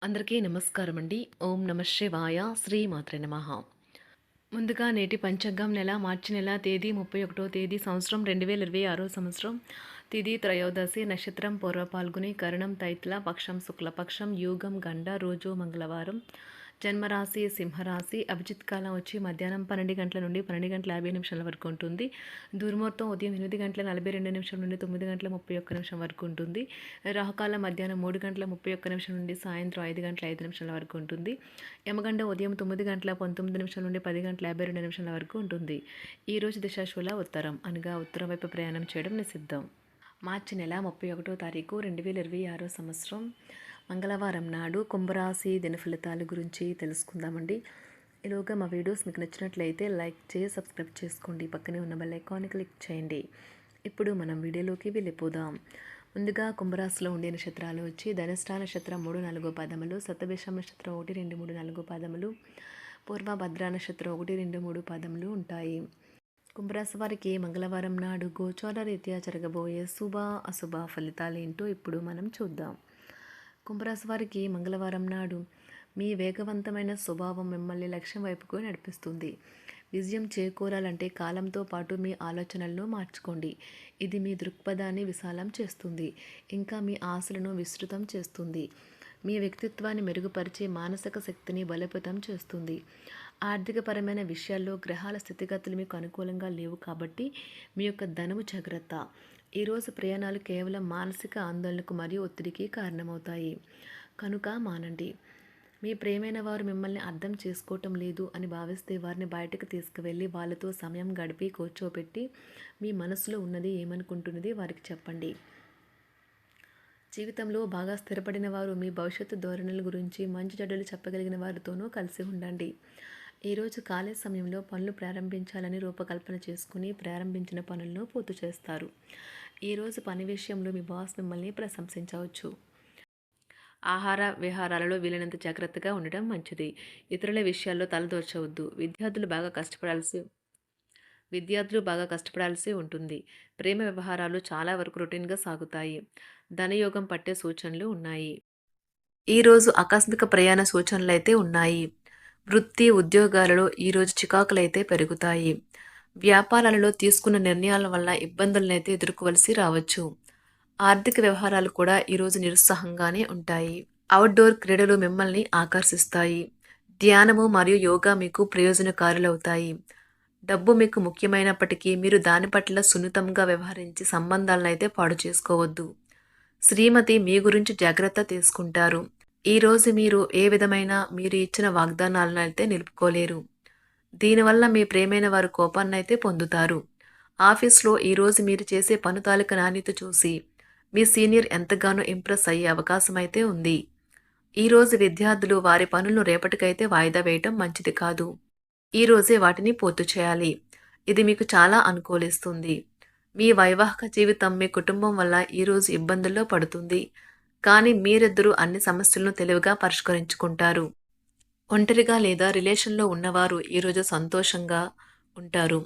అందరికీ నమస్కారం అండి. ఓం నమ శివాయ. శ్రీమాత్రే నమః. ముందుగా నేటి పంచాంగం మార్చి నెల తేదీ 31వ తేదీ సంవత్సరం 2026 సంవత్సరం. తిథి త్రయోదశి, నక్షత్రం పూర్వ పాల్గొని, కరణం తైత్ల, పక్షం శుక్లపక్షం, యోగం గండ, రోజు మంగళవారం. జన్మరాశి సింహరాశి. అభిజిత్ కాలం వచ్చి మధ్యాహ్నం 12 గంటల నుండి 12 గంటల 50 నిమిషాల వరకు ఉంటుంది. దుర్ముహూర్తం ఉదయం 8 గంటల 42 నిమిషాల నుండి 9 గంటల 31 నిమిషం వరకు ఉంటుంది. రాహుకాలం మధ్యాహ్నం 3 గంటల 31 నిమిషం నుండి సాయంత్రం 5 గంటల 5 నిమిషాల వరకు ఉంటుంది. యమగండ ఉదయం 9 గంటల 19 నిమిషాల నుండి 10 గంటల 52 నిమిషాల వరకు ఉంటుంది. ఈరోజు దిశాశూల ఉత్తరం, అనగా ఉత్తరం వైపు ప్రయాణం చేయడం నిషిద్ధం. మార్చి నెల 31వ తారీఖు 2026 సంవత్సరం మంగళవారం నాడు కుంభరాశి దిన ఫలితాల గురించి తెలుసుకుందామండి. ఈలోగా మా వీడియోస్ మీకు నచ్చినట్లయితే లైక్ చేసి సబ్స్క్రైబ్ చేసుకోండి. పక్కనే ఉన్న బెల్ ఐకాన్ని క్లిక్ చేయండి. ఇప్పుడు మనం వీడియోలోకి వెళ్ళిపోదాం. ముందుగా కుంభరాశిలో ఉండే నక్షత్రాలు వచ్చి ధనిష్ఠ నక్షత్రం 3, 4 పాదములు, శతభిషం నక్షత్రం 1, 2, 3, 4 పాదములు, పూర్వభద్ర నక్షత్రం 1, 2, 3 పాదములు ఉంటాయి. కుంభరాశి వారికి మంగళవారం నాడు గోచార రీత్యా జరగబోయే శుభ అశుభ ఫలితాలేంటో ఇప్పుడు మనం చూద్దాం. కుంభరాశి వారికి మంగళవారం నాడు మీ వేగవంతమైన స్వభావం మిమ్మల్ని లక్ష్యం వైపుకు నడిపిస్తుంది. విజయం చేకూరాలంటే కాలంతో పాటు మీ ఆలోచనలను మార్చుకోండి. ఇది మీ దృక్పథాన్ని విశాలం చేస్తుంది, ఇంకా మీ ఆశలను విస్తృతం చేస్తుంది. మీ వ్యక్తిత్వాన్ని మెరుగుపరిచే మానసిక శక్తిని బలోపేతం చేస్తుంది. ఆర్థికపరమైన విషయాల్లో గ్రహాల స్థితిగతులు మీకు అనుకూలంగా లేవు కాబట్టి మీ యొక్క ధనము జాగ్రత్త. ఈరోజు ప్రయాణాలు కేవలం మానసిక ఆందోళనకు మరియు ఒత్తిడికి కారణమవుతాయి, కనుక మానండి. మీ ప్రియమైన వారు మిమ్మల్ని అర్థం చేసుకోవటం లేదు అని భావిస్తే వారిని బయటకు తీసుకువెళ్ళి వాళ్ళతో సమయం గడిపి కూర్చోబెట్టి మీ మనసులో ఉన్నది ఏమనుకుంటున్నది వారికి చెప్పండి. జీవితంలో బాగా స్థిరపడిన వారు మీ భవిష్యత్తు ధోరణుల గురించి మంచి చెడ్డలు చెప్పగలిగిన వారితోనూ కలిసి ఉండండి. ఈరోజు ఖాళీ సమయంలో పనులు ప్రారంభించాలని రూపకల్పన చేసుకుని ప్రారంభించిన పనులను పూర్తి చేస్తారు. ఈరోజు పని విషయంలో మీ బాస్ మిమ్మల్ని ప్రశంసించవచ్చు. ఆహార విహారాలలో వీలైనంత జాగ్రత్తగా ఉండడం మంచిది. ఇతరుల విషయాల్లో తలదూర్చవద్దు. విద్యార్థులు బాగా కష్టపడాల్సి ఉంటుంది. ప్రేమ వ్యవహారాలు చాలా వరకు రొటీన్గా సాగుతాయి. ధనయోగం పట్టే సూచనలు ఉన్నాయి. ఈరోజు ఆకస్మిక ప్రయాణ సూచనలు అయితే ఉన్నాయి. వృత్తి ఉద్యోగాలలో ఈరోజు చికాకులైతే పెరుగుతాయి. వ్యాపారాలలో తీసుకున్న నిర్ణయాల వల్ల ఇబ్బందులనైతే ఎదుర్కోవలసి రావచ్చు. ఆర్థిక వ్యవహారాలు కూడా ఈరోజు నిరుత్సాహంగానే ఉంటాయి. అవుట్డోర్ క్రీడలు మిమ్మల్ని ఆకర్షిస్తాయి. ధ్యానము మరియు యోగా మీకు ప్రయోజనకారులవుతాయి. డబ్బు మీకు ముఖ్యమైనప్పటికీ మీరు దాని పట్ల సున్నితంగా వ్యవహరించి సంబంధాలను అయితే పాడు చేసుకోవద్దు. శ్రీమతి మీ గురించి జాగ్రత్త తీసుకుంటారు. ఈరోజు మీరు ఏ విధమైన మీరు ఇచ్చిన వాగ్దానాలను అయితే నిలుపుకోలేరు. దీనివల్ల మీ ప్రేమైన వారు కోపాన్నైతే పొందుతారు. ఆఫీస్లో ఈరోజు మీరు చేసే పను తాలూకు నాణ్యత చూసి మీ సీనియర్ ఎంతగానో ఇంప్రెస్ అయ్యే అవకాశం అయితే ఉంది. ఈరోజు విద్యార్థులు వారి పనులను రేపటికైతే వాయిదా వేయటం మంచిది కాదు. ఈరోజే వాటిని పూర్తి చేయాలి. ఇది మీకు చాలా అనుకూలిస్తుంది. మీ వైవాహిక జీవితం మీ కుటుంబం వల్ల ఈరోజు ఇబ్బందుల్లో పడుతుంది, కానీ మీరిద్దరూ అన్ని సమస్యలను తెలివిగా పరిష్కరించుకుంటారు. ఒంటరిగా లేదా రిలేషన్లో ఉన్నవారు ఈరోజు సంతోషంగా ఉంటారు.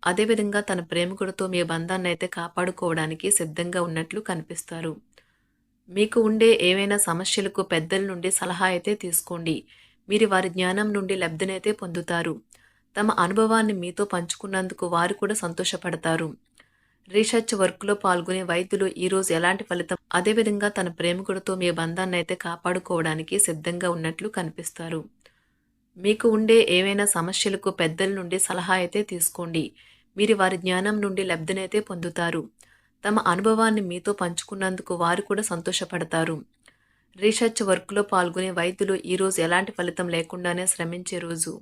అదేవిధంగా తన ప్రేమికుడితో మీ బంధాన్ని అయితే కాపాడుకోవడానికి సిద్ధంగా ఉన్నట్లు కనిపిస్తారు. మీకు ఉండే ఏవైనా సమస్యలకు పెద్దల నుండి సలహా అయితే తీసుకోండి. మీరు వారి జ్ఞానం నుండి లబ్ధినైతే పొందుతారు. తమ అనుభవాన్ని మీతో పంచుకున్నందుకు వారు కూడా సంతోషపడతారు. రీసెర్చ్ వర్క్లో పాల్గొనే వైద్యులు ఈరోజు ఎలాంటి ఫలితం అదేవిధంగా తన ప్రేమికుడితో మీ బంధాన్ని అయితే కాపాడుకోవడానికి సిద్ధంగా ఉన్నట్లు కనిపిస్తారు. మీకు ఉండే ఏవైనా సమస్యలకు పెద్దల నుండి సలహా అయితే తీసుకోండి. మీరు వారి జ్ఞానం నుండి లబ్ధినైతే పొందుతారు. తమ అనుభవాన్ని మీతో పంచుకున్నందుకు వారు కూడా సంతోషపడతారు. రీసెర్చ్ వర్క్లో పాల్గొనే వైద్యులు ఈరోజు ఎలాంటి ఫలితం లేకుండానే శ్రమించే రోజు.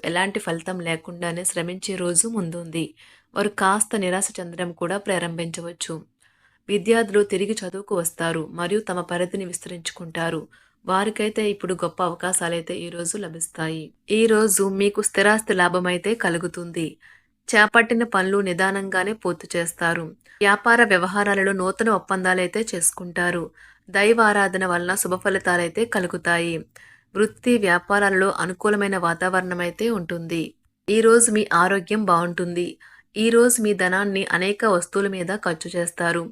ఎలాంటి ఫలితం లేకుండానే శ్రమించే రోజు ముందుంది. వారు కాస్త నిరాశ చెందడం కూడా ప్రారంభించవచ్చు. విద్యార్థులు తిరిగి చదువుకు వస్తారు మరియు తమ పరిధిని విస్తరించుకుంటారు. వారికైతే ఇప్పుడు గొప్ప అవకాశాలైతే ఈరోజు లభిస్తాయి. ఈరోజు మీకు స్థిరాస్తి లాభమైతే కలుగుతుంది. చేపట్టిన పనులు నిదానంగానే పూర్తి చేస్తారు. వ్యాపార వ్యవహారాలలో నూతన ఒప్పందాలైతే చేసుకుంటారు. దైవ ఆరాధన వలన శుభ ఫలితాలైతే కలుగుతాయి. వృత్తి వ్యాపారాలలో అనుకూలమైన వాతావరణం అయితే ఉంటుంది. ఈరోజు మీ ఆరోగ్యం బాగుంటుంది. ఈరోజు మీ ధనాన్ని అనేక వస్తువుల మీద ఖర్చు చేస్తారు.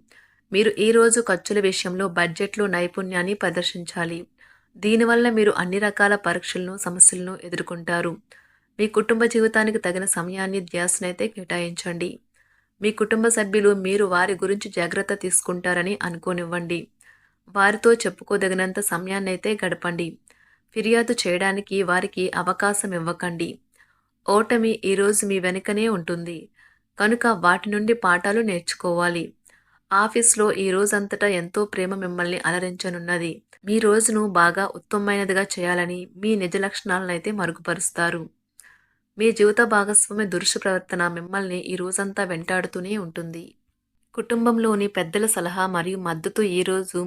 మీరు ఈరోజు ఖర్చుల విషయంలో బడ్జెట్లో నైపుణ్యాన్ని ప్రదర్శించాలి. దీనివల్ల మీరు అన్ని రకాల పరీక్షలను, సమస్యలను ఎదుర్కొంటారు. మీ కుటుంబ జీవితానికి తగిన సమయాన్ని, ధ్యాసనైతే కేటాయించండి. మీ కుటుంబ సభ్యులు మీరు వారి గురించి జాగ్రత్త తీసుకుంటారని అనుకోనివ్వండి. వారితో చెప్పుకోదగినంత సమయాన్నైతే గడపండి. ఫిర్యాదు చేయడానికి వారికి అవకాశం ఇవ్వకండి. ఓటమి ఈరోజు మీ వెనుకనే ఉంటుంది. కనుక వాటి నుండి పాఠాలు నేర్చుకోవాలి. ఆఫీస్‌లో ఈ రోజంతటా ఎంతో ప్రేమ మిమ్మల్ని అలరించనున్నది. మీ రోజును బాగా ఉత్తమమైనదిగా చేయాలని మీ నిజ లక్షణాలనైతే మరుగుపరుస్తారు. మీ జీవిత భాగస్వామి దురుసు ప్రవర్తన మిమ్మల్ని ఈ రోజంతా వెంటాడుతూనే ఉంటుంది. కుటుంబంలోని పెద్దల సలహా మరియు మద్దతు ఈరోజు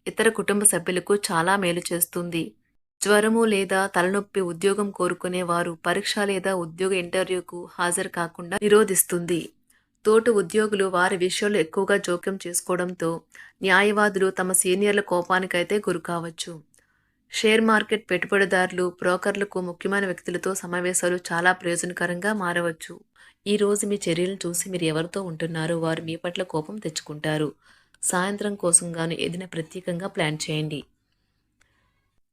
ఇతర కుటుంబ సభ్యులకు చాలా మేలు చేస్తుంది. జ్వరము లేదా తలనొప్పి ఉద్యోగం కోరుకునేవారు పరీక్ష లేదా ఉద్యోగ ఇంటర్వ్యూకు హాజరు కాకుండా నిరోధిస్తుంది. తోటి ఉద్యోగులు వారి విషయాల్లో ఎక్కువగా జోక్యం చేసుకోవడంతో న్యాయవాదులు తమ సీనియర్ల కోపానికైతే గురికావచ్చు. షేర్ మార్కెట్ పెట్టుబడిదారులు, బ్రోకర్లకు ముఖ్యమైన వ్యక్తులతో సమావేశాలు చాలా ప్రయోజనకరంగా మారవచ్చు. ఈ రోజు మీ చర్యలను చూసి మీరు ఎవరితో ఉంటున్నారో వారు మీ పట్ల కోపం తెచ్చుకుంటారు. సాయంత్రం కోసం గాను ఏదైనా ప్రత్యేకంగా ప్లాన్ చేయండి.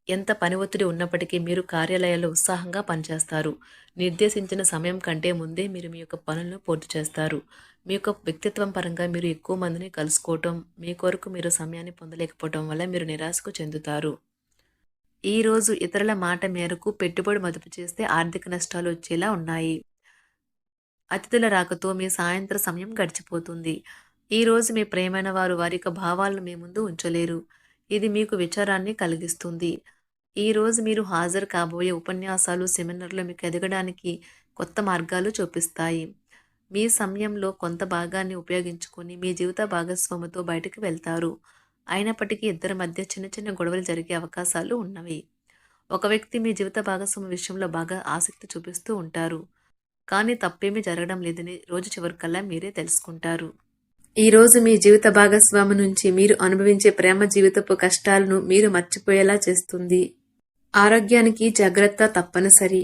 ఎంత పని ఒత్తిడి ఉన్నప్పటికీ మీరు కార్యాలయాల్లో ఉత్సాహంగా పనిచేస్తారు. నిర్దేశించిన సమయం కంటే ముందే మీరు మీ యొక్క పనులను పూర్తి చేస్తారు. మీ యొక్క వ్యక్తిత్వం పరంగా మీరు ఎక్కువ మందిని కలుసుకోవటం, మీ కొరకు మీరు సమయాన్ని పొందలేకపోవటం వల్ల మీరు నిరాశకు చెందుతారు. ఈరోజు ఇతరుల మాట మేరకు పెట్టుబడి మదుపు చేస్తే ఆర్థిక నష్టాలు వచ్చేలా ఉన్నాయి. అతిథుల రాకతో మీ సాయంత్ర సమయం గడిచిపోతుంది. ఈరోజు మీ ప్రియమైన వారు వారి యొక్క భావాలను మీ ముందు ఉంచలేరు. ఇది మీకు విచారాన్ని కలిగిస్తుంది. ఈరోజు మీరు హాజరు కాబోయే ఉపన్యాసాలు, సెమినార్లు మీకు ఎదగడానికి కొత్త మార్గాలు చూపిస్తాయి. మీ సమయంలో కొంత భాగాన్ని ఉపయోగించుకొని మీ జీవిత భాగస్వామితో బయటకు వెళ్తారు. అయినప్పటికీ ఇద్దరి మధ్య చిన్న చిన్న గొడవలు జరిగే అవకాశాలు ఉన్నవి. ఒక వ్యక్తి మీ జీవిత భాగస్వామి విషయంలో బాగా ఆసక్తి చూపిస్తూ ఉంటారు. కానీ తప్పేమీ జరగడం లేదని రోజు చివరికల్లా మీరే తెలుసుకుంటారు. ఈరోజు మీ జీవిత భాగస్వామి నుంచి మీరు అనుభవించే ప్రేమ జీవితపు కష్టాలను మీరు మర్చిపోయేలా చేస్తుంది. ఆరోగ్యానికి జాగ్రత్త తప్పనిసరి.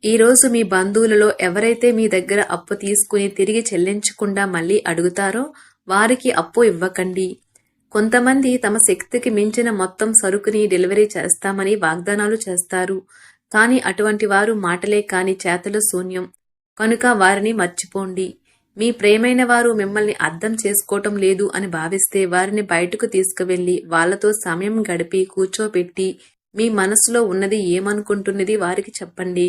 ఈరోజు మీ బంధువులలో ఎవరైతే మీ దగ్గర అప్పు తీసుకుని తిరిగి చెల్లించకుండా మళ్ళీ అడుగుతారో వారికి అప్పు ఇవ్వకండి. కొంతమంది తమ శక్తికి మించిన మొత్తం సరుకుని డెలివరీ చేస్తామని వాగ్దానాలు చేస్తారు. కానీ అటువంటి వారు మాటలే కాని చేతలు శూన్యం. కనుక వారిని మర్చిపోండి. మీ ప్రియమైన వారు మిమ్మల్ని అర్థం చేసుకోవటం లేదు అని భావిస్తే వారిని బయటకు తీసుకువెళ్ళి వాళ్లతో సమయం గడిపి కూర్చోబెట్టి మీ మనసులో ఉన్నది ఏమనుకుంటున్నది వారికి చెప్పండి.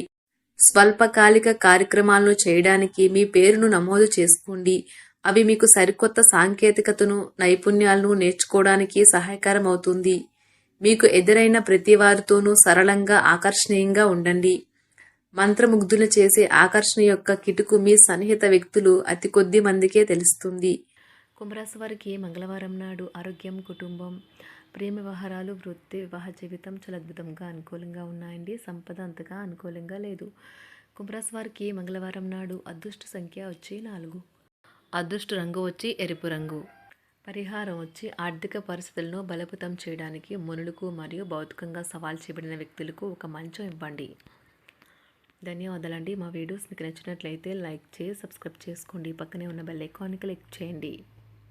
స్వల్పకాలిక కార్యక్రమాలను చేయడానికి మీ పేరును నమోదు చేసుకోండి. అవి మీకు సరికొత్త సాంకేతికతను, నైపుణ్యాలను నేర్చుకోవడానికి సహాయకరం అవుతుంది. మీకు ఎదురైన ప్రతి వారితోనూ సరళంగా, ఆకర్షణీయంగా ఉండండి. మంత్రముగ్ధులు చేసే ఆకర్షణ యొక్క కిటుకు మీ సన్నిహిత వ్యక్తులు అతి కొద్ది మందికే తెలుస్తుంది. కుంభరాశి వారికి మంగళవారం నాడు ఆరోగ్యం, కుటుంబం, ప్రేమ వ్యవహారాలు, వృత్తి, వివాహ జీవితం చాలా అద్భుతంగా అనుకూలంగా ఉన్నాయండి. సంపద అంతగా అనుకూలంగా లేదు. కుంభరాశి వారికి మంగళవారం నాడు అదృష్ట సంఖ్య వచ్చి 4. అదృష్ట రంగు వచ్చి ఎరుపు రంగు. పరిహారం వచ్చి ఆర్థిక పరిస్థితులను బలోపేతం చేయడానికి మునులకు మరియు భౌతికంగా సవాల్ చేయబడిన వ్యక్తులకు ఒక మంచం ఇవ్వండి. ధన్యవాదాలండి. మా వీడియోస్ మీకు నచ్చినట్లయితే లైక్ చేసి సబ్స్క్రైబ్ చేసుకోండి. పక్కనే ఉన్న బెల్ ఐకాన్ని క్లిక్ చేయండి.